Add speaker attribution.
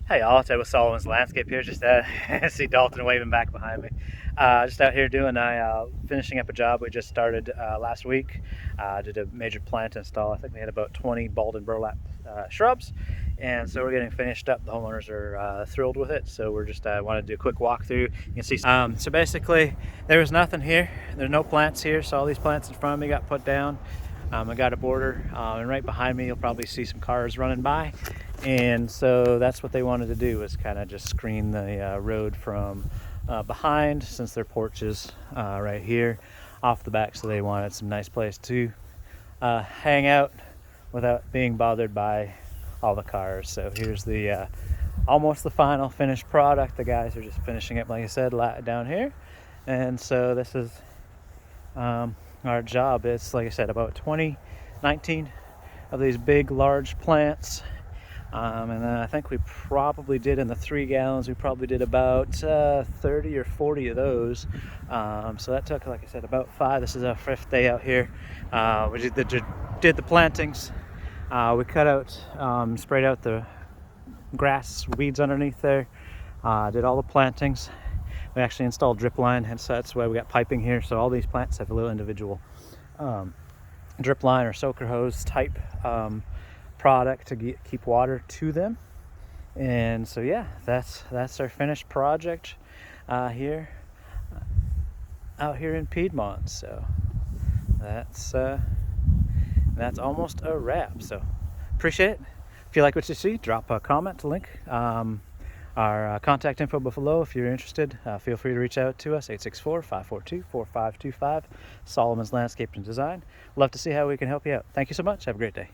Speaker 1: Hey y'all, it's Ed with Solomon's Landscape here. Just see Dalton waving back behind me. Just out here doing finishing up a job we just started last week. Did a major plant install. I think we had about 20 balled and burlap shrubs, and so we're getting finished up. The homeowners are thrilled with it, so we're just wanted to do a quick walkthrough. You can see. So basically, there was nothing here. There's no plants here, so all these plants in front of me got put down. I got a border, and right behind me you'll probably see some cars running by. And so that's what they wanted to do, was kind of just screen the road from behind, since their porch is right here off the back. So they wanted some nice place to hang out without being bothered by all the cars. So here's the almost the final finished product. The guys are just finishing up, like I said, down here. And so this is our job. It's, like I said, about 19 of these big large plants. And then I think we probably did, in the 3 gallons, we probably did about 30 or 40 of those. So that took, like I said, about 5. This is our 5th day out here. We did the plantings. We cut out, sprayed out the grass, weeds underneath there. Did all the plantings. We actually installed drip line, hence that's why we got piping here. So all these plants have a little individual drip line or soaker hose type product to keep water to them. And so yeah, that's our finished project here out here in Piedmont. So that's almost a wrap. So appreciate it. If you like what you see, drop a comment, link our contact info below. If you're interested, feel free to reach out to us, 864-542-4525, Solomon's Landscape and Design. Love to see how we can help you out. Thank you so much. Have a great day.